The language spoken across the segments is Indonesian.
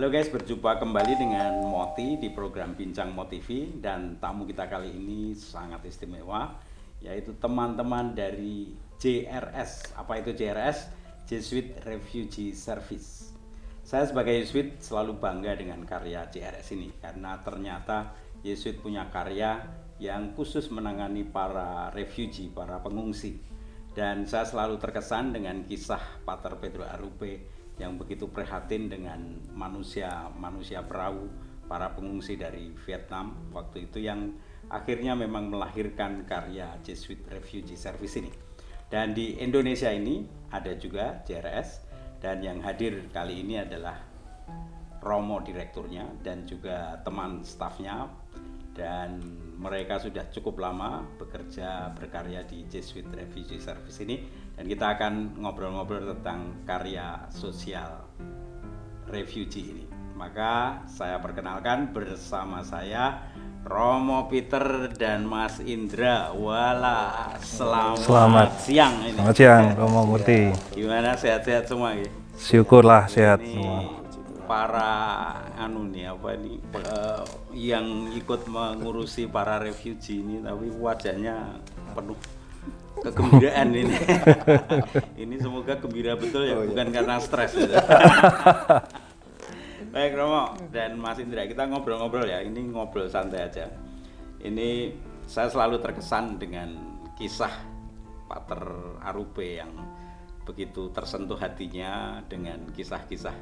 Halo guys, berjumpa kembali dengan Moti di program Bincang Motivi, dan tamu kita kali ini sangat istimewa, yaitu teman-teman dari JRS. Apa itu JRS? Jesuit Refugee Service. Saya sebagai Jesuit selalu bangga dengan karya JRS ini karena ternyata Jesuit punya karya yang khusus menangani para refugee, para pengungsi. Dan saya selalu terkesan dengan kisah Pater Pedro Arrupe yang begitu prihatin dengan manusia perahu, para pengungsi dari Vietnam waktu itu, yang akhirnya memang melahirkan karya Jesuit Refugee Service ini. Dan di Indonesia ini ada juga JRS, dan yang hadir kali ini adalah Romo direkturnya dan juga teman stafnya, dan mereka sudah cukup lama bekerja berkarya di Jesuit Refugee Service ini, dan kita akan ngobrol-ngobrol tentang karya sosial refugee ini. Maka saya perkenalkan, bersama saya Romo Peter dan Mas Indra. Wala, selamat siang ini. Selamat siang Romo Murti. Gimana, sehat-sehat semua ya? Syukurlah sehat Ini semua. para yang ikut mengurusi para refugee ini, tapi wajahnya penuh kegembiraan ini. Ini semoga gembira betul ya, bukan karena stres gitu. Baik Romo dan Mas Indra, kita ngobrol-ngobrol ya. Ini ngobrol santai aja. Ini saya selalu terkesan dengan kisah Pater Arrupe yang begitu tersentuh hatinya dengan kisah-kisah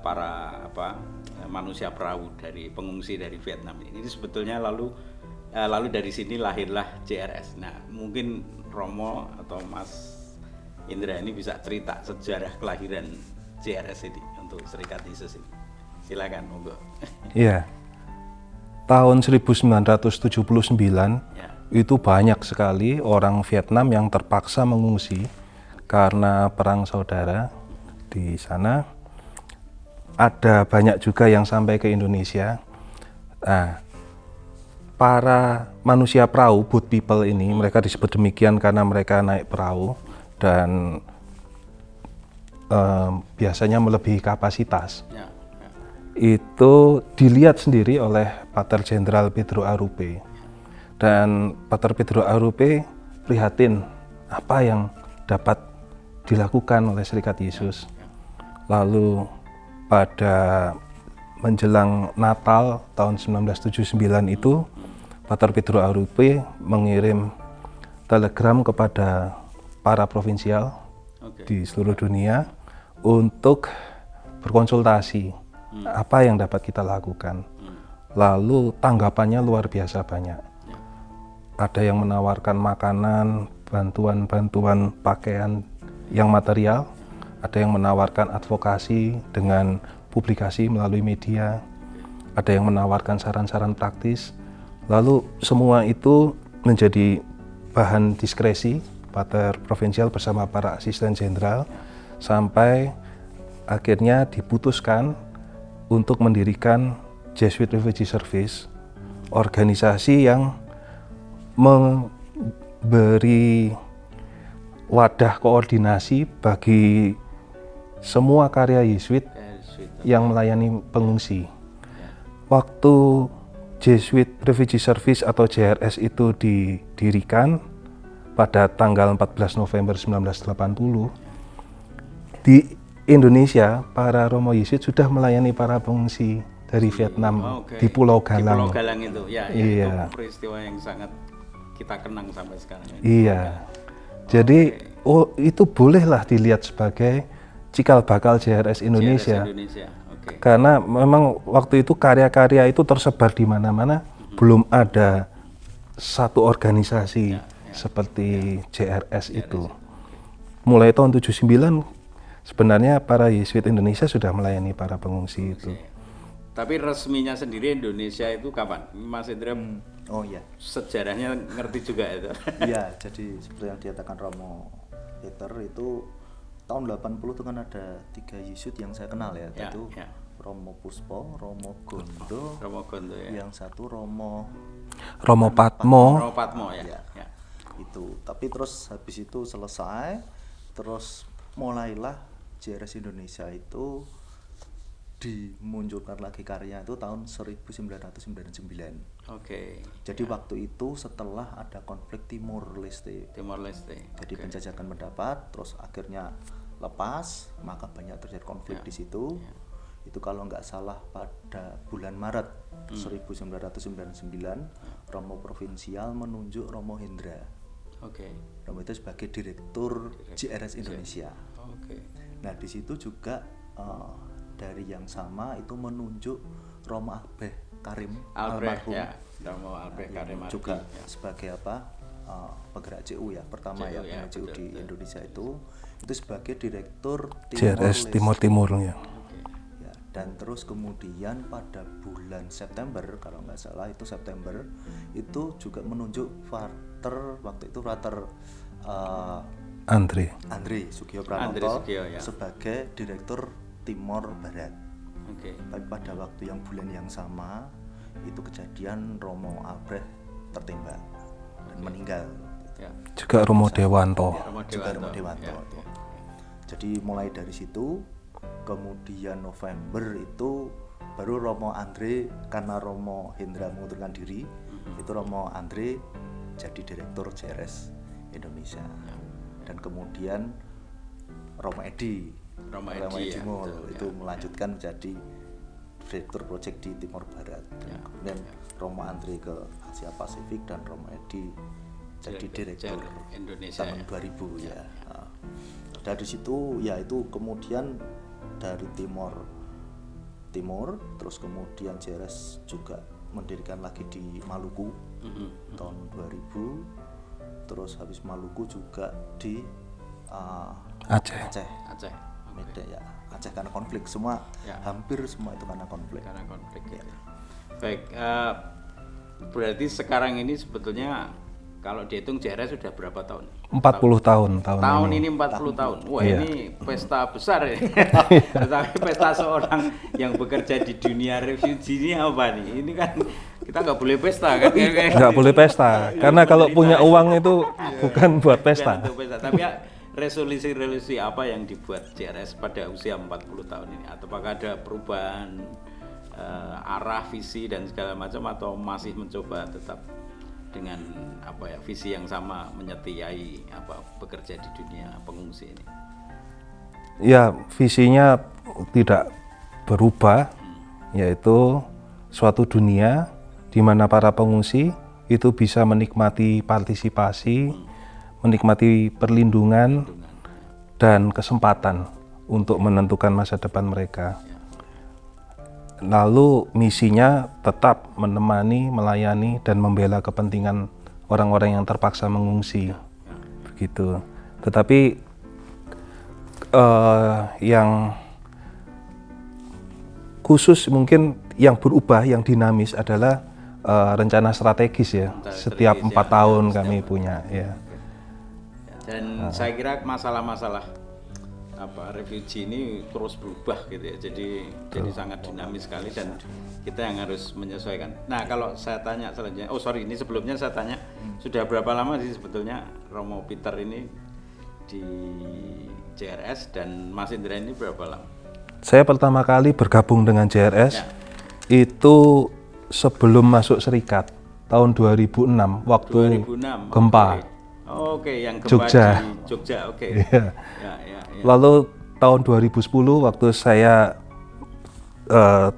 para manusia perahu dari pengungsi dari Vietnam ini. Ini sebetulnya lalu dari sini lahirlah JRS. Nah, mungkin Romo atau Mas Indra ini bisa cerita sejarah kelahiran JRS ini untuk Serikat Yesus ini. Silakan, monggo. Iya. Tahun 1979 Ya. itu banyak sekali orang Vietnam yang terpaksa mengungsi karena perang saudara di sana. Ada banyak juga yang sampai ke Indonesia. Nah, para manusia perahu, boat people ini, mereka disebut demikian karena mereka naik perahu dan biasanya melebihi kapasitas. Ya. Itu dilihat sendiri oleh Pater Jenderal Pedro Arrupe. Dan Pater Pedro Arrupe prihatin apa yang dapat dilakukan oleh Serikat Yesus. Lalu pada menjelang Natal tahun 1979 itu, Pater Pedro Arrupe mengirim telegram kepada para provinsial di seluruh dunia untuk berkonsultasi apa yang dapat kita lakukan. Lalu tanggapannya luar biasa banyak. Ada yang menawarkan makanan, bantuan pakaian yang material, ada yang menawarkan advokasi dengan publikasi melalui media, ada yang menawarkan saran-saran praktis. Lalu semua itu menjadi bahan diskresi Pater Provinsial bersama para asisten jenderal, sampai akhirnya diputuskan untuk mendirikan Jesuit Refugee Service, organisasi yang memberi wadah koordinasi bagi semua karya Yesuit yang melayani pengungsi. Waktu Jesuit Refugee Service atau JRS itu didirikan pada tanggal 14 November 1980, di Indonesia para Romo Yesuit sudah melayani para pengungsi dari Vietnam di Pulau Galang. Di Pulau Galang itu, ya, iya. Itu peristiwa yang sangat kita kenang sampai sekarang. Iya. Jadi itu bolehlah dilihat sebagai cikal bakal JRS Indonesia. Karena memang waktu itu karya-karya itu tersebar di mana-mana, belum ada satu organisasi seperti JRS itu. Mulai tahun 79 sebenarnya para Yesuit Indonesia sudah melayani para pengungsi itu. Tapi resminya sendiri Indonesia itu kapan? Mas Indra, oh iya, sejarahnya ngerti juga itu. Iya, jadi seperti yang dikatakan Romo Peter itu tahun 80 itu kan ada 3 Yesuit yang saya kenal ya, itu Romo Puspo, Romo Gondo, ya. Yang satu Romo Patmo ya. Itu. Tapi terus habis itu selesai, terus mulailah JRS Indonesia itu dimunculkan lagi karya itu tahun 1999. Jadi waktu itu setelah ada konflik Timor Leste. Jadi penjajahan mendapat, terus akhirnya lepas, maka banyak terjadi konflik di situ. Itu kalau nggak salah pada bulan Maret 1999, Romo Provinsial menunjuk Romo Hendra. Romo itu sebagai Direktur JRS Indonesia. Nah di situ juga dari yang sama itu menunjuk Romo Albeh Karim almarhum, Romo Albeh Karim juga sebagai penggerak CU ya, pertama penggerak CU di Indonesia itu sebagai Direktur JRS Timur ya. Dan terus kemudian pada bulan September kalau nggak salah itu September itu juga menunjuk Frater Andre Sugio Pranoto sebagai Direktur Timor Barat. Tapi pada waktu yang bulan yang sama itu kejadian Romo Albrecht tertembak dan meninggal. Juga Romo Dewanto. Jadi mulai dari situ, kemudian November itu baru Romo Andre, karena Romo Hendra mengundurkan diri, itu Romo Andre jadi Direktur JRS Indonesia. Dan kemudian Romo Edi itu melanjutkan menjadi Direktur Project di Timor Barat. Kemudian Romo Andre ke Asia Pasifik dan Romo Edi jadi Direktur Indonesia tahun 2000 ya. Dari situ ya itu kemudian dari Timor terus kemudian JRS juga mendirikan lagi di Maluku tahun 2000, terus habis Maluku juga di Aceh. Medan ya, Aceh karena konflik semua hampir semua itu karena konflik ya. Baik, berarti sekarang ini sebetulnya kalau dihitung JRS sudah berapa tahun? 40 tahun ini 40 tahun. Wah, ini pesta besar ya. Tapi pesta seorang yang bekerja di dunia refugee ini apa nih? Ini kan kita nggak boleh pesta kan? Nggak boleh pesta, karena kalau punya uang itu bukan buat pesta. Tapi ya, resolusi apa yang dibuat JRS pada usia 40 tahun ini? Apakah ada perubahan arah, visi dan segala macam, atau masih mencoba tetap dengan visi yang sama menyetiai bekerja di dunia pengungsi ini? Ya, visinya tidak berubah, yaitu suatu dunia di mana para pengungsi itu bisa menikmati partisipasi, menikmati perlindungan dan kesempatan untuk menentukan masa depan mereka. Lalu misinya tetap menemani, melayani, dan membela kepentingan orang-orang yang terpaksa mengungsi, begitu. Tetapi yang khusus mungkin yang berubah, yang dinamis adalah rencana strategis ya. Setiap 4 tahun kami punya ya. Dan saya kira masalah-masalah refugee ini terus berubah gitu ya, jadi sangat dinamis sekali dan kita yang harus menyesuaikan. Nah, kalau saya tanya selanjutnya, ini sebelumnya saya tanya, sudah berapa lama sih sebetulnya Romo Peter ini di JRS, dan Mas Indra ini berapa lama? Saya pertama kali bergabung dengan JRS itu sebelum masuk Serikat tahun 2006 waktu 2006, gempa. Yang gempa di Jogja. Lalu tahun 2010 waktu saya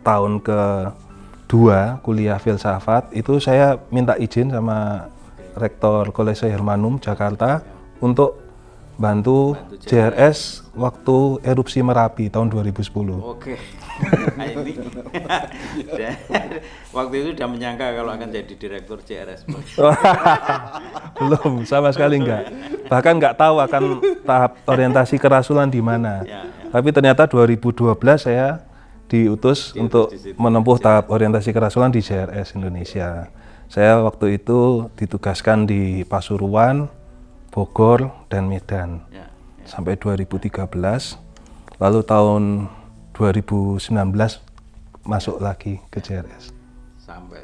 tahun ke-2 kuliah filsafat, itu saya minta izin sama Rektor Kolese Hermanum Jakarta untuk bantu JRS waktu erupsi Merapi tahun 2010. Nah, ini waktu itu udah menyangka kalau akan jadi Direktur JRS? Belum, sama sekali enggak. Bahkan enggak tahu akan tahap orientasi kerasulan di mana. Tapi ternyata 2012 saya diutus untuk menempuh tahap orientasi kerasulan di JRS Indonesia. Saya waktu itu ditugaskan di Pasuruan, Bogor, dan Medan sampai 2013. Lalu tahun 2019 masuk lagi ke JRS.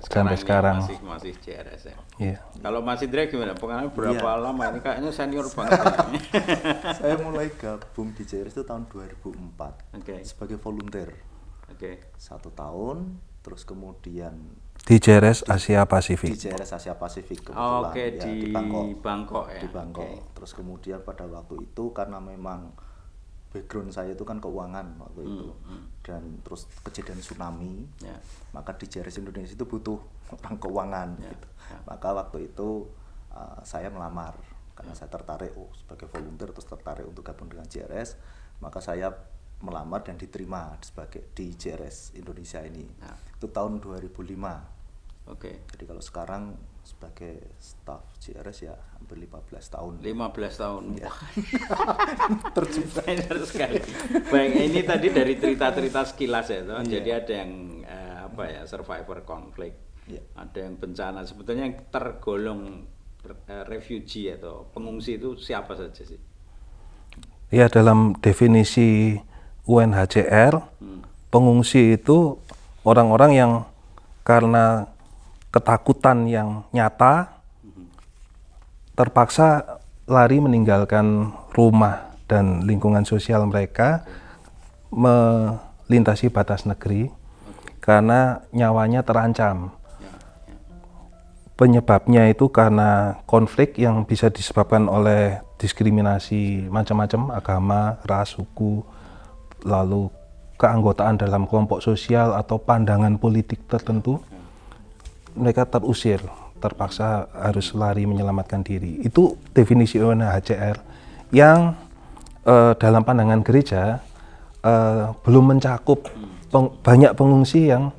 Sampai sekarang masih JRS ya. Iya. Kalau Mas Indra gimana? Pengalaman berapa lama? Ini kayaknya senior banget. Saya mulai gabung di JRS itu tahun 2004 sebagai volunteer. 1 tahun, terus kemudian di JRS Asia Pasifik. Di JRS Asia Pasifik kebetulan, di Bangkok ya. Di Bangkok. Terus kemudian pada waktu itu karena memang background saya itu kan keuangan waktu itu, dan terus kejadian tsunami, maka di JRS Indonesia itu butuh orang keuangan. Gitu. Maka waktu itu saya melamar karena saya tertarik sebagai volunteer, terus tertarik untuk gabung dengan JRS, maka saya melamar dan diterima sebagai di JRS Indonesia ini. Itu tahun 2005. Jadi kalau sekarang sebagai staf JRS ya hampir 15 tahun. 15 tahun. Ya. Terjebak sekali. Baik, ini tadi dari cerita-cerita sekilas ya, toh. Jadi ada yang survivor konflik. Ada yang bencana. Sebetulnya yang tergolong refugee atau pengungsi itu siapa saja sih? Ya, dalam definisi UNHCR, pengungsi itu orang-orang yang karena ketakutan yang nyata terpaksa lari meninggalkan rumah dan lingkungan sosial mereka, melintasi batas negeri karena nyawanya terancam. Penyebabnya itu karena konflik yang bisa disebabkan oleh diskriminasi macam-macam, agama, ras, suku, lalu keanggotaan dalam kelompok sosial atau pandangan politik tertentu. Mereka terusir, terpaksa harus lari menyelamatkan diri. Itu definisi UNHCR yang dalam pandangan gereja belum mencakup banyak pengungsi yang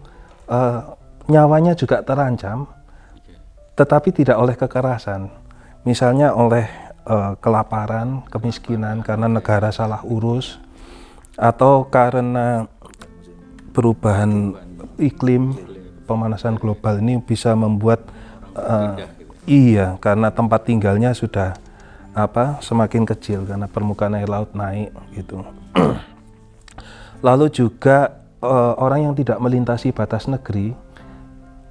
nyawanya juga terancam, tetapi tidak oleh kekerasan. Misalnya oleh kelaparan, kemiskinan karena negara salah urus, atau karena perubahan iklim, pemanasan global ini bisa membuat karena tempat tinggalnya sudah semakin kecil karena permukaan air laut naik gitu. Lalu juga orang yang tidak melintasi batas negeri,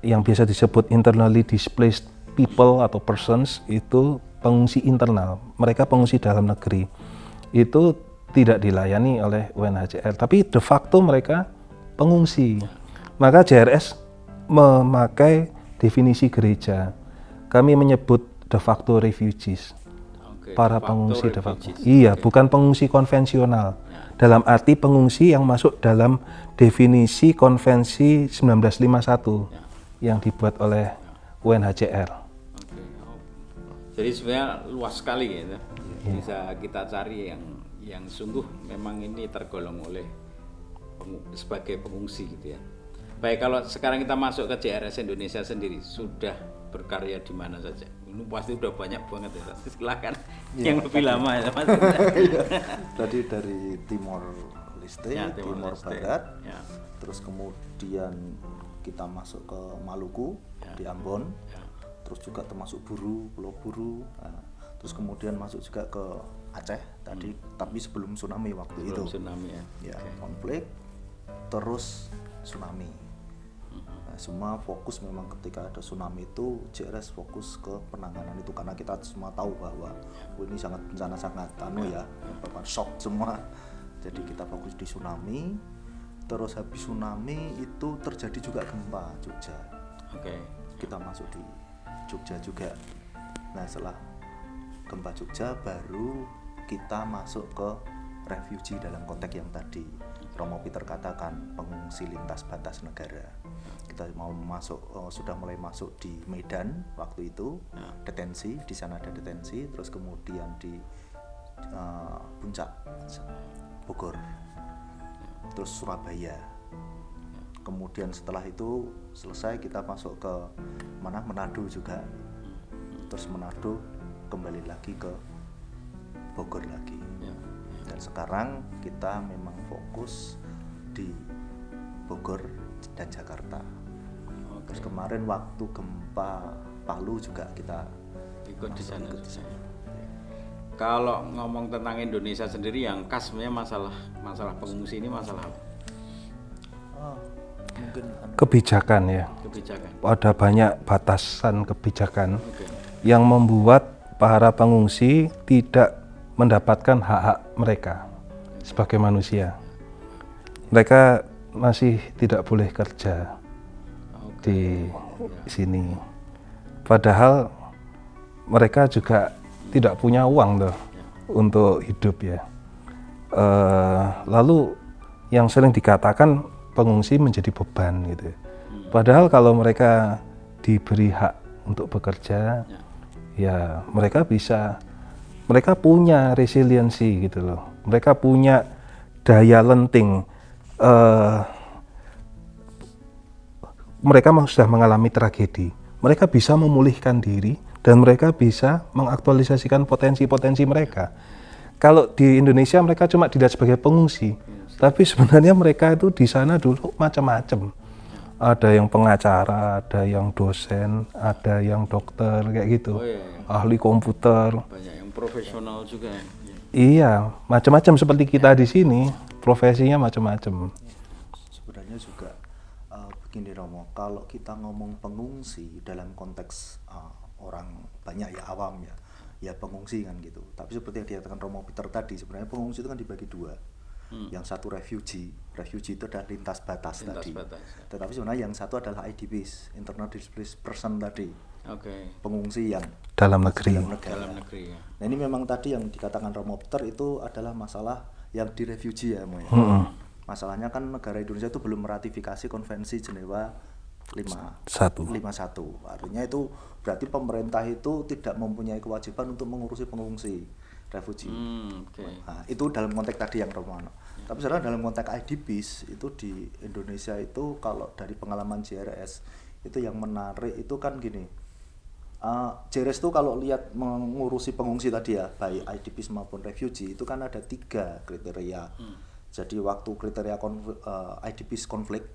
yang biasa disebut internally displaced people atau persons, itu pengungsi internal. Mereka pengungsi dalam negeri. Itu tidak dilayani oleh UNHCR, tapi de facto mereka pengungsi. Maka JRS memakai definisi gereja. Kami menyebut de facto refugees. Para pengungsi de facto. Iya, bukan pengungsi konvensional. Dalam arti pengungsi yang masuk dalam definisi Konvensi 1951 yang dibuat oleh UNHCR. Jadi sebenarnya luas sekali gitu. Bisa kita cari yang sungguh memang ini tergolong oleh sebagai pengungsi gitu ya. Baik, kalau sekarang kita masuk ke JRS Indonesia sendiri, sudah berkarya di mana saja? Ini pasti udah banyak banget ya. Silakan yang lebih lama ya, Mas. Tadi dari Timor Leste, Timor Barat, terus kemudian kita masuk ke Maluku, di Ambon, terus juga termasuk Buru, Pulau Buru, terus kemudian masuk juga ke Aceh tadi, tapi sebelum tsunami waktu itu. Tsunami konflik, terus tsunami. Nah, semua fokus memang ketika ada tsunami itu JRS fokus ke penanganan itu karena kita semua tahu bahwa ini sangat bencana, sangat menyebabkan shock semua. Jadi kita fokus di tsunami. Terus habis tsunami itu terjadi juga gempa Jogja. Kita masuk di Jogja juga. Nah, setelah gempa Jogja baru kita masuk ke refugee dalam konteks yang tadi Romo Peter katakan, pengungsi lintas batas negara. Kita mau masuk, sudah mulai masuk di Medan waktu itu, detensi, di sana ada detensi, terus kemudian di Puncak Bogor, terus Surabaya. Kemudian setelah itu selesai kita masuk ke Manado juga, terus Manado kembali lagi ke Bogor lagi. Dan sekarang kita memang fokus di Bogor dan Jakarta. Terus kemarin waktu gempa Palu juga kita ikut di sana. Kalau ngomong tentang Indonesia sendiri yang khas sebenarnya masalah pengungsi ini masalah apa? Mungkin kebijakan ya. Kebijakan. Ada banyak batasan kebijakan yang membuat para pengungsi tidak mendapatkan hak-hak mereka sebagai manusia. Mereka masih tidak boleh kerja di sini. Padahal mereka juga tidak punya uang loh untuk hidup ya. Lalu yang sering dikatakan pengungsi menjadi beban gitu. Padahal kalau mereka diberi hak untuk bekerja, ya mereka punya resiliensi gitu loh. Mereka punya daya lenting. Mereka sudah mengalami tragedi. Mereka bisa memulihkan diri dan mereka bisa mengaktualisasikan potensi-potensi mereka. Kalau di Indonesia mereka cuma dilihat sebagai pengungsi, tapi sebenarnya mereka itu di sana dulu macam-macam. Ada yang pengacara, ada yang dosen, ada yang dokter kayak gitu, ahli komputer. Banyak yang profesional juga. Iya, macam-macam seperti kita di sini, profesinya macam-macam. Sebenarnya juga begini Romo, kalau kita ngomong pengungsi dalam konteks orang banyak ya awam ya pengungsi kan gitu. Tapi seperti yang dikatakan Romo Peter tadi, sebenarnya pengungsi itu kan dibagi dua. Yang satu refugee itu adalah lintas batas tadi. Tetapi sebenarnya yang satu adalah IDPs, internal displaced person tadi. Pengungsi yang dalam negeri. Ya. Nah ini memang tadi yang dikatakan Romo Peter itu adalah masalah yang di refugee ya, Mo ya. Masalahnya kan negara Indonesia itu belum meratifikasi Konvensi Jenewa 51. Artinya itu berarti pemerintah itu tidak mempunyai kewajiban untuk mengurusi pengungsi refugee. Nah, itu dalam konteks tadi yang Romano. Tapi sebenarnya dalam konteks IDPs itu di Indonesia itu kalau dari pengalaman JRS itu yang menarik itu kan gini. JRS itu kalau lihat mengurusi pengungsi tadi ya, baik IDPs maupun refugee itu kan ada 3 kriteria. Jadi waktu kriteria IDPs konflik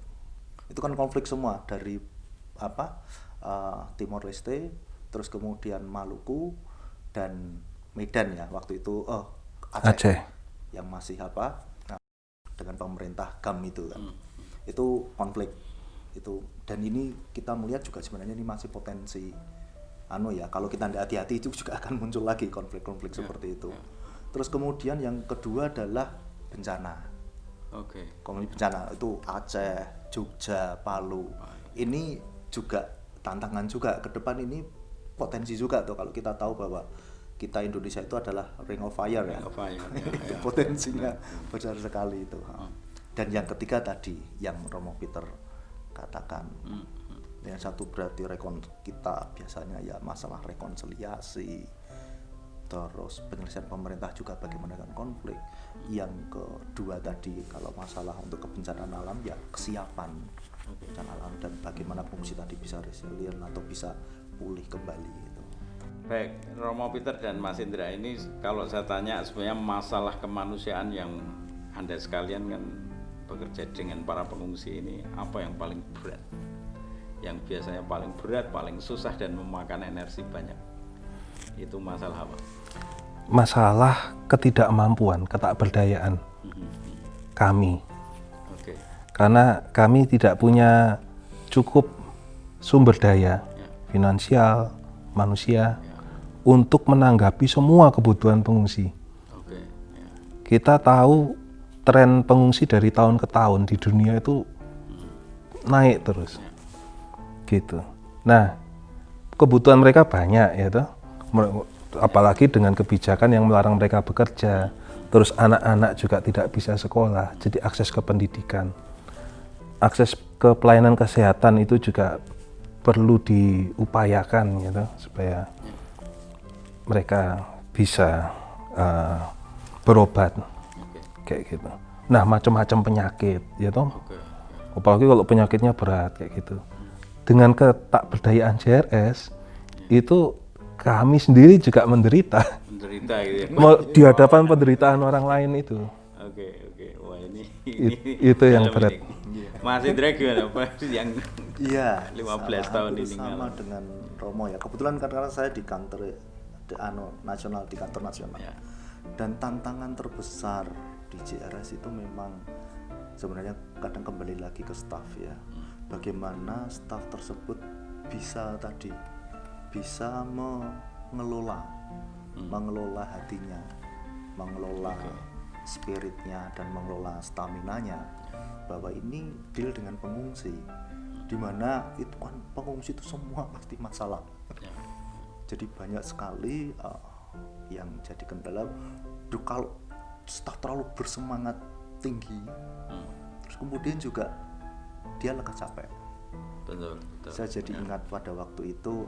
itu kan konflik semua dari Timor Leste, terus kemudian Maluku dan Medan ya waktu itu Aceh yang masih dengan pemerintah GAM itu kan. Itu konflik itu, dan ini kita melihat juga sebenarnya ini masih potensi kalau kita tidak hati-hati itu juga akan muncul lagi konflik-konflik seperti itu. Terus kemudian yang kedua adalah bencana. Konflik bencana itu Aceh, Jogja, Palu. Ini juga tantangan juga ke depan, ini potensi juga tuh kalau kita tahu bahwa kita Indonesia itu adalah ring of fire ya. Potensinya besar sekali itu. Dan yang ketiga tadi yang Romo Peter katakan. Yang satu berarti kita biasanya ya masalah rekonsiliasi. Terus penyelesaian pemerintah juga bagaimana dengan konflik. Yang kedua tadi kalau masalah untuk kebencanaan alam ya kesiapan bencana alam dan bagaimana fungsi tadi bisa resilient atau bisa pulih kembali gitu. Baik, Romo Peter dan Mas Indra, ini kalau saya tanya sebenarnya masalah kemanusiaan yang Anda sekalian kan bekerja dengan para pengungsi ini, apa yang paling berat? Yang biasanya paling berat, paling susah dan memakan energi banyak. Itu masalah apa? Masalah ketidakmampuan, ketakberdayaan kami. Karena kami tidak punya cukup sumber daya finansial, manusia untuk menanggapi semua kebutuhan pengungsi. Kita tahu tren pengungsi dari tahun ke tahun di dunia itu naik terus. Gitu. Nah, kebutuhan mereka banyak ya toh. Apalagi dengan kebijakan yang melarang mereka bekerja. Terus anak-anak juga tidak bisa sekolah, jadi akses ke pendidikan. Akses ke pelayanan kesehatan itu juga perlu diupayakan gitu supaya mereka bisa berobat kayak gitu. Nah, macam-macam penyakit ya toh. Apalagi kalau penyakitnya berat kayak gitu. Dengan ketakberdayaan JRS itu kami sendiri juga menderita gitu ya. Di hadapan penderitaan orang lain itu. Wah ini itu yang berat. Mas Indra gimana Pak yang 15 tahun ini sama dengan Romo ya. Kebetulan karena saya di kantor nasional, di kantor nasional. Dan tantangan terbesar di JRS itu memang sebenarnya kadang kembali lagi ke staf ya. Bagaimana staf tersebut bisa mengelola hatinya, mengelola spiritnya dan mengelola staminanya, bahwa ini deal dengan pengungsi, dimana itu kan pengungsi itu semua pasti masalah. Jadi banyak sekali yang jadi kendala. Kalau staf terlalu bersemangat tinggi, terus kemudian juga dia lekas capek. Betul. Saya jadi ingat pada waktu itu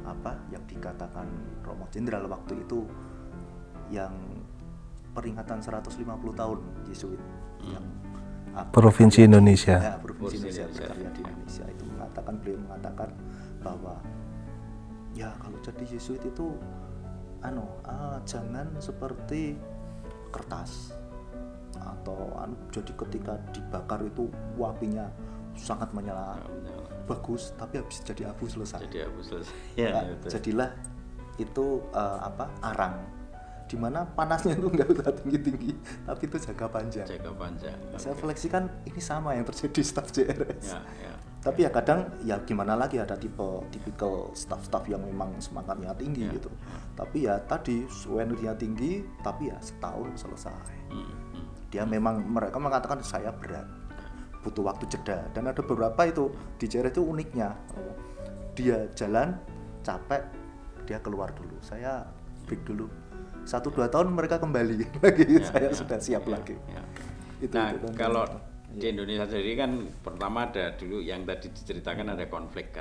apa yang dikatakan Romo Jenderal waktu itu, yang peringatan 150 tahun Yesuit yang Provinsi Indonesia. Ya, Provinsi Indonesia berkarya di Indonesia itu beliau mengatakan bahwa ya kalau jadi Yesuit itu jangan seperti kertas atau jadi ketika dibakar itu apinya sangat menyala, bagus, tapi habis jadi abu selesai. Ya, jadilah itu arang, dimana panasnya itu nggak usah tinggi-tinggi, tapi itu jaga panjang. Saya refleksikan ini sama yang terjadi staf JRS. Tapi ya kadang ya gimana lagi, ada tipikal staff yang memang semangatnya tinggi gitu. Tapi ya tadi energinya tinggi, tapi ya setahun selesai. Dia memang, mereka mengatakan saya berat, butuh waktu jeda. Dan ada beberapa itu di JRS itu uniknya, dia jalan capek, dia keluar dulu, saya break dulu, 1-2 tahun mereka kembali lagi, saya sudah siap lagi. Itu kalau di Indonesia sendiri kan pertama ada dulu yang tadi diceritakan, ada konflik,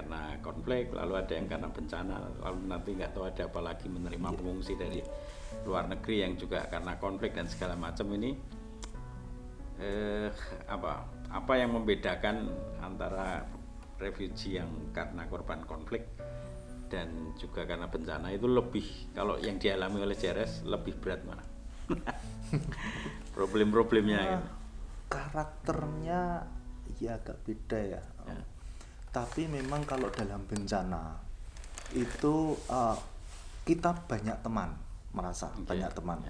lalu ada yang karena bencana, lalu nanti nggak tahu ada apa lagi menerima pengungsi dari luar negeri yang juga karena konflik dan segala macam ini. Apa yang membedakan antara refugee yang karena korban konflik dan juga karena bencana itu lebih, kalau yang dialami oleh JRS lebih berat mana? Problem-problemnya gitu. Karakternya ya agak beda ya. Tapi memang kalau dalam bencana itu kita banyak teman, merasa banyak teman.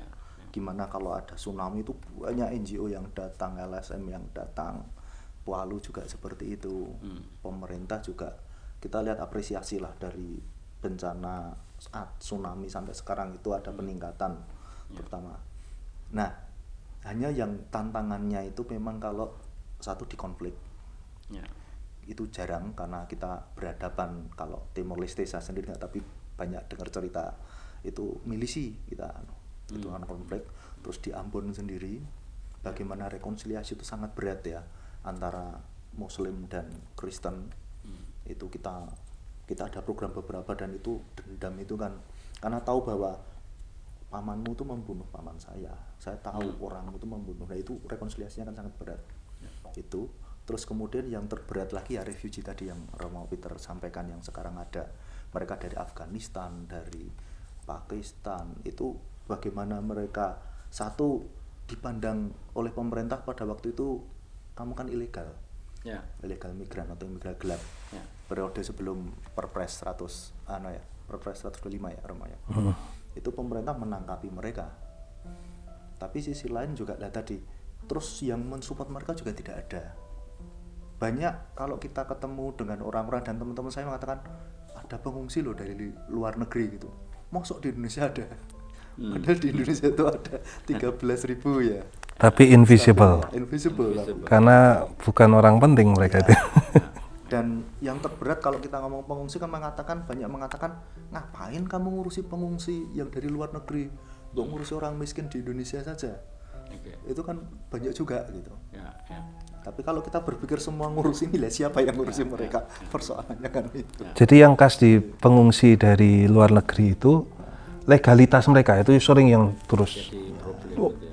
Gimana kalau ada tsunami itu banyak NGO yang datang, LSM yang datang, Palu juga seperti itu. Pemerintah juga kita lihat apresiasi lah dari bencana saat tsunami sampai sekarang itu ada peningkatan terutama. Nah, hanya yang tantangannya itu memang kalau satu di konflik. Itu jarang karena kita berhadapan, kalau Timor Leste saya sendiri nggak, tapi banyak dengar cerita itu milisi kita itu anak konflik. Terus di Ambon sendiri bagaimana rekonsiliasi itu sangat berat ya antara Muslim dan Kristen. Itu kita ada program beberapa, dan itu dendam itu kan karena tahu bahwa pamanmu itu membunuh paman saya tahu orangmu itu membunuh. Nah itu rekonsiliasinya kan sangat berat. Itu terus kemudian yang terberat lagi ya refugee tadi yang Romo Peter sampaikan, yang sekarang ada mereka dari Afghanistan, dari Pakistan. Itu bagaimana mereka satu dipandang oleh pemerintah pada waktu itu, kamu kan ilegal, ilegal migran atau migran gelap. Periode sebelum Perpres 125 ya Romo ya. Itu pemerintah menangkapi mereka. Tapi sisi lain juga tadi, terus yang mensupport mereka juga tidak ada. Banyak kalau kita ketemu dengan orang-orang dan teman-teman saya mengatakan ada pengungsi loh dari luar negeri gitu. Mosok di Indonesia ada? Padahal di Indonesia itu ada 13.000 ya. Tapi invisible. Invisible. Karena bukan orang penting mereka itu. Dan yang terberat kalau kita ngomong pengungsi kan banyak mengatakan, ngapain kamu ngurusi pengungsi yang dari luar negeri, untuk ngurusi orang miskin di Indonesia saja. Itu kan banyak juga gitu. Tapi kalau kita berpikir semua ngurusi ini, siapa yang ngurusi mereka? Persoalannya kan itu. Jadi yang khas di pengungsi dari luar negeri itu legalitas mereka itu sering yang terus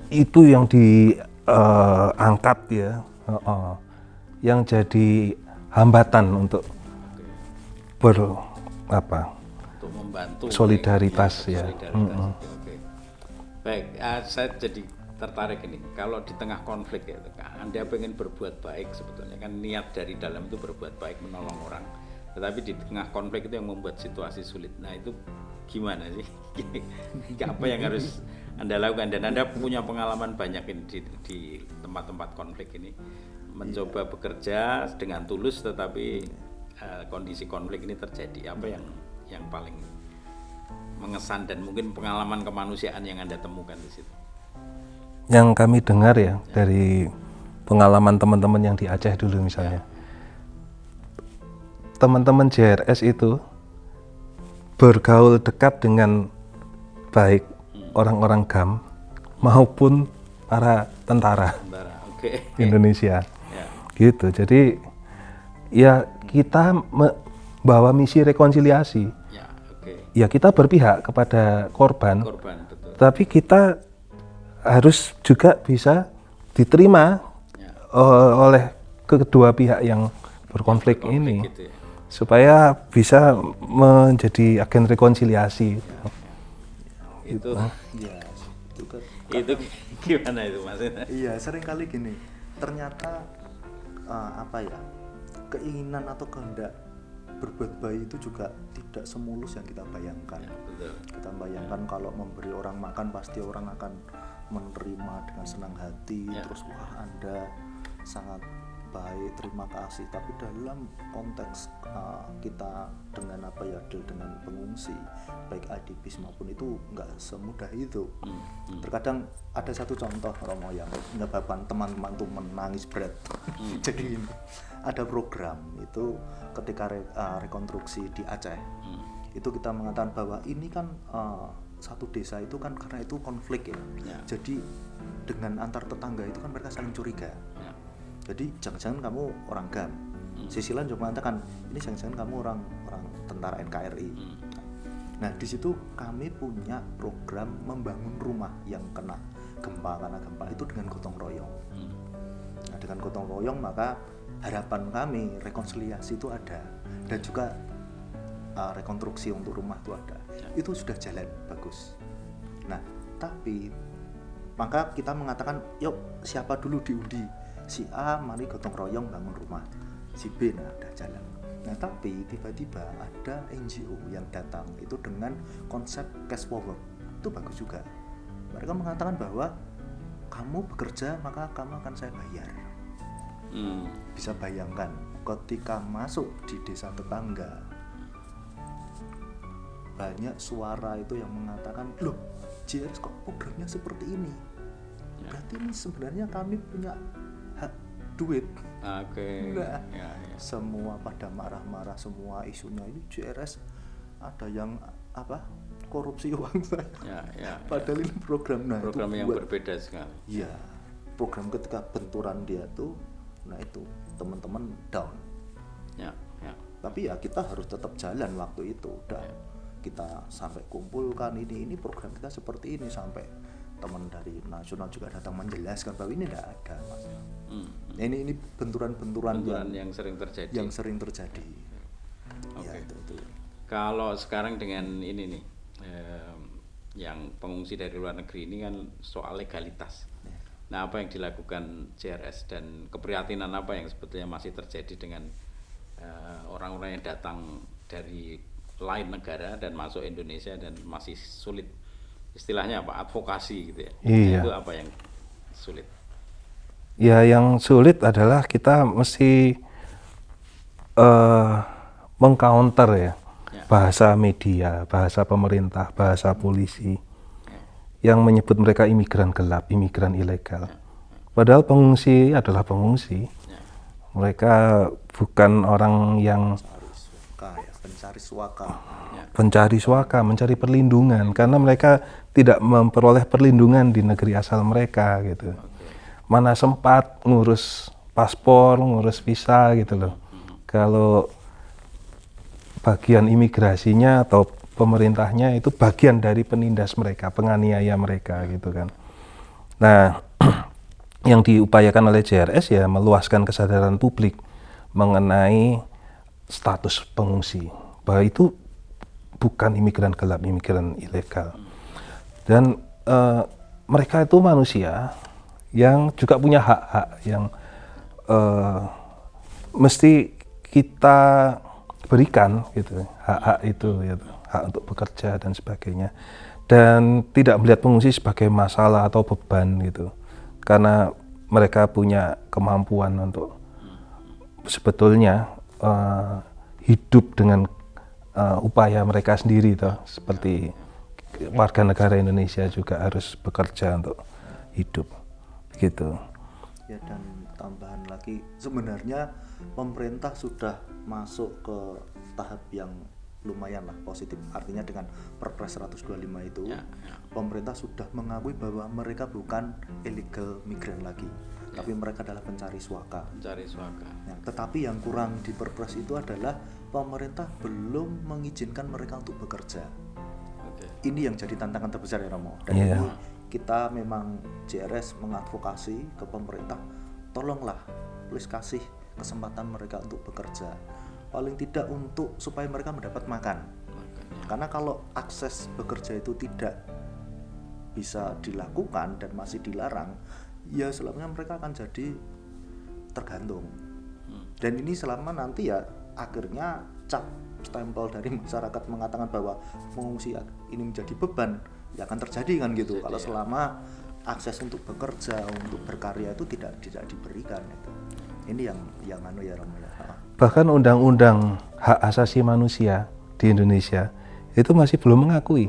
itu yang diangkat ya, yang jadi hambatan untuk untuk membantu solidaritas ya. Baik, saya jadi tertarik ini. Kalau di tengah konflik ya, Anda pengen berbuat baik sebetulnya kan, niat dari dalam itu berbuat baik, menolong orang. Tetapi di tengah konflik itu yang membuat situasi sulit. Nah itu gimana sih? Apa yang harus Anda lakukan? Dan Anda punya pengalaman banyak ini di tempat-tempat konflik ini, mencoba bekerja dengan tulus, tetapi kondisi konflik ini terjadi. Apa yang paling mengesan dan mungkin pengalaman kemanusiaan yang Anda temukan di situ? yang kami dengar ya dari pengalaman teman-teman yang di Aceh dulu misalnya, teman-teman JRS itu bergaul dekat dengan baik orang-orang GAM maupun para tentara Indonesia. Gitu. Jadi ya kita membawa misi rekonsiliasi. Ya kita berpihak kepada korban, betul. Tapi kita harus juga bisa diterima oleh kedua pihak yang berkonflik ini, gitu ya. Supaya bisa menjadi agen rekonsiliasi. Itu gimana itu Mas? Iya, sering kali gini. Ternyata keinginan atau kehendak berbuat baik itu juga tidak semulus yang kita bayangkan. Betul. Kita bayangkan kalau memberi orang makan pasti orang akan menerima dengan senang hati, terus wah Anda sangat baik, terima kasih. Tapi dalam konteks kita dengan dengan pengungsi, baik IDPs maupun itu nggak semudah itu. Terkadang ada satu contoh Romo yang menyebabkan teman-teman tuh menangis berat. Jadi ada program itu ketika rekonstruksi di Aceh, itu kita mengatakan bahwa ini kan satu desa itu kan karena itu konflik ya. Jadi dengan antar tetangga itu kan mereka saling curiga. Jadi jangan-jangan kamu orang GAM. Sisi lain juga mengatakan ini jangan-jangan kamu orang tentara NKRI. Nah di situ kami punya program membangun rumah yang kena gempa, karena gempa itu dengan gotong royong. Nah dengan gotong royong maka harapan kami rekonsiliasi itu ada, dan juga rekonstruksi untuk rumah itu ada. Itu sudah jalan bagus. Nah tapi maka kita mengatakan yuk siapa dulu diundi. Si A mari gotong royong bangun rumah, si B udah jalan. Nah tapi tiba-tiba ada NGO yang datang itu dengan konsep cash forward, itu bagus juga. Mereka mengatakan bahwa kamu bekerja maka kamu akan saya bayar. Bisa bayangkan ketika masuk di desa tetangga, banyak suara itu yang mengatakan loh JRS kok programnya seperti ini, berarti ini sebenarnya kami punya duit. Enggak. Semua pada marah-marah, semua isunya ini JRS ada yang korupsi uang saya. Padahal ini program yang berbeda sekali. Iya. Program ketika benturan dia tuh, nah itu teman-teman down. Tapi ya kita harus tetap jalan waktu itu. Udah kita sampai kumpulkan ini program kita seperti ini, sampai teman dari nasional juga datang menjelaskan bahwa ini tidak ada Mas. Ini benturan-benturan yang sering terjadi. Ya, itu. Kalau sekarang dengan ini nih, yang pengungsi dari luar negeri ini kan soal legalitas. Nah, apa yang dilakukan JRS dan keprihatinan apa yang sebetulnya masih terjadi dengan orang-orang yang datang dari lain negara dan masuk Indonesia dan masih sulit, istilahnya apa, advokasi gitu ya. Iya. Itu apa yang sulit? Ya yang sulit adalah kita mesti mengcounter ya bahasa media, bahasa pemerintah, bahasa polisi yang menyebut mereka imigran gelap, imigran ilegal. Padahal pengungsi adalah pengungsi. Mereka bukan orang yang pencari suaka, mencari perlindungan, karena mereka tidak memperoleh perlindungan di negeri asal mereka gitu. Mana sempat ngurus paspor, ngurus visa gitu loh. Kalau bagian imigrasinya atau pemerintahnya itu bagian dari penindas mereka, penganiaya mereka gitu kan. Nah, yang diupayakan oleh JRS ya meluaskan kesadaran publik mengenai status pengungsi, bahwa itu bukan imigran gelap, imigran ilegal. Dan mereka itu manusia yang juga punya hak-hak yang mesti kita berikan gitu, hak-hak itu gitu, hak untuk bekerja dan sebagainya, dan tidak melihat pengungsi sebagai masalah atau beban gitu, karena mereka punya kemampuan untuk sebetulnya hidup dengan upaya mereka sendiri toh, seperti warga negara Indonesia juga harus bekerja untuk hidup. gitu. Ya, dan tambahan lagi sebenarnya pemerintah sudah masuk ke tahap yang lumayan lah positif, artinya dengan Perpres 125 itu pemerintah sudah mengakui bahwa mereka bukan illegal migran lagi, tapi mereka adalah pencari suaka. Ya, tetapi yang kurang di Perpres itu adalah pemerintah belum mengizinkan mereka untuk bekerja. Ini yang jadi tantangan terbesar ya Romo. Dan ini kita memang JRS mengadvokasi ke pemerintah, tolonglah please kasih kesempatan mereka untuk bekerja, paling tidak untuk supaya mereka mendapat makan. Karena kalau akses bekerja itu tidak bisa dilakukan dan masih dilarang, ya selamanya mereka akan jadi tergantung. Dan ini selama nanti ya akhirnya cap stempel dari masyarakat mengatakan bahwa pengungsi ini menjadi beban, ya akan terjadi kan gitu. Kalau selama akses untuk bekerja, untuk berkarya itu tidak diberikan itu. Ini yang anu ya Romo ya. Bahkan undang-undang hak asasi manusia di Indonesia itu masih belum mengakui.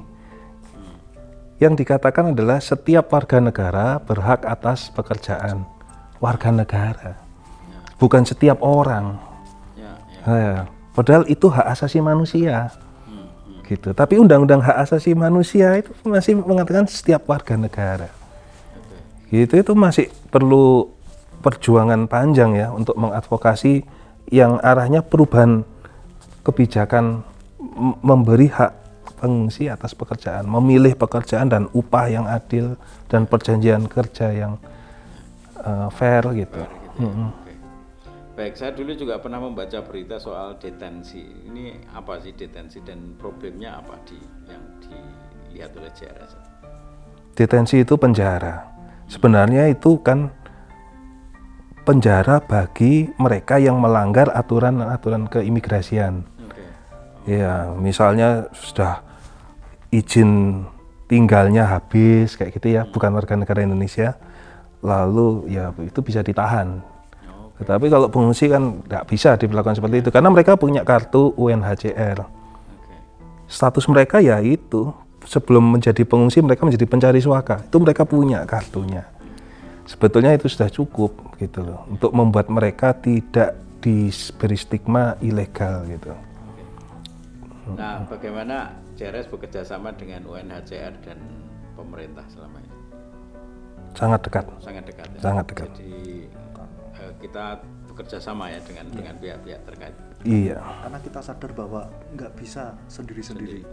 Yang dikatakan adalah setiap warga negara berhak atas pekerjaan. Warga negara, bukan setiap orang. Padahal itu hak asasi manusia. Gitu. Tapi undang-undang hak asasi manusia itu masih mengatakan setiap warga negara. Gitu, itu masih perlu perjuangan panjang ya untuk mengadvokasi yang arahnya perubahan kebijakan memberi hak pengungsi atas pekerjaan, memilih pekerjaan dan upah yang adil dan perjanjian kerja yang fair gitu. Baik, saya dulu juga pernah membaca berita soal detensi. Ini apa sih detensi dan problemnya apa yang dilihat oleh JRS? Detensi itu penjara. Sebenarnya itu kan penjara bagi mereka yang melanggar aturan-aturan keimigrasian. Ya, misalnya sudah izin tinggalnya habis kayak gitu ya, bukan warga negara Indonesia, lalu ya itu bisa ditahan. Tetapi kalau pengungsi kan nggak bisa dilakukan seperti itu karena mereka punya kartu UNHCR. Status mereka ya itu sebelum menjadi pengungsi mereka menjadi pencari suaka, itu mereka punya kartunya. Sebetulnya itu sudah cukup gitu loh untuk membuat mereka tidak diberi stigma ilegal gitu. Nah, bagaimana JRS bekerja sama dengan UNHCR dan pemerintah selama ini? Sangat dekat. Sangat dekat. Ya? Sangat dekat. Jadi kita bekerja sama ya dengan pihak-pihak terkait. Iya. Karena kita sadar bahwa nggak bisa sendiri-sendiri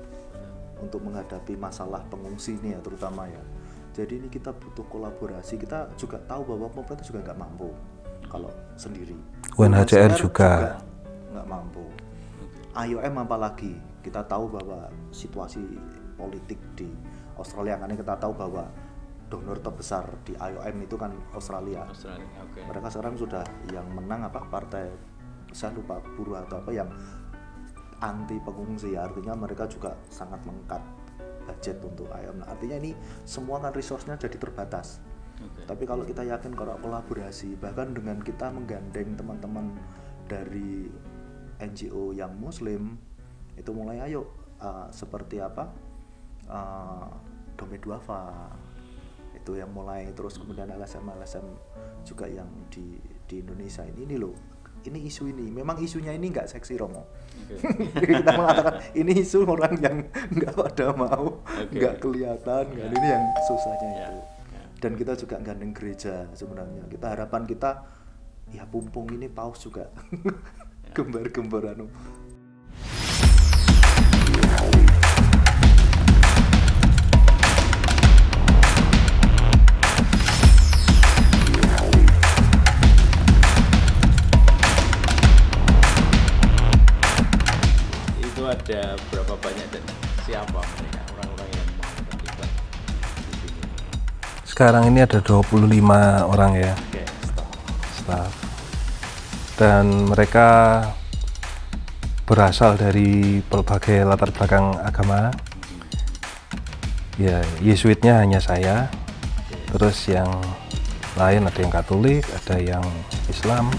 untuk menghadapi masalah pengungsi ini ya terutama ya. Jadi ini kita butuh kolaborasi. Kita juga tahu bahwa pemerintah juga nggak mampu kalau sendiri. UNHCR juga nggak mampu. IOM apalagi. Kita tahu bahwa situasi politik di Australia, karena kita tahu bahwa donor terbesar di IOM itu kan Australia. Mereka sekarang sudah yang menang apa partai, saya lupa, buruh atau apa yang anti pengungsi, artinya mereka juga sangat mengkat budget untuk IOM. Nah, artinya ini semua kan resource-nya jadi terbatas. Tapi kalau kita yakin kalau kolaborasi, bahkan dengan kita menggandeng teman-teman dari NGO yang Muslim, itu mulai ayo seperti apa Dome Duafa itu yang mulai, terus kemudian LSM juga yang di Indonesia ini loh. Ini isu ini, memang isunya ini nggak seksi Romo. Kita mengatakan ini isu orang yang nggak pada mau, nggak kelihatan, kan ini yang susahnya itu. Dan kita juga gandeng gereja sebenarnya. Kita harapan kita ya pumpung ini paus juga gembar-gembar anu. Ada berapa banyak dan siapa mereka orang-orang yang mau terlibat di sini? Sekarang ini ada 25 orang ya, staff. Dan mereka berasal dari berbagai latar belakang agama. Ya, Yesuitnya hanya saya. Terus yang lain ada yang Katolik, ada yang Islam.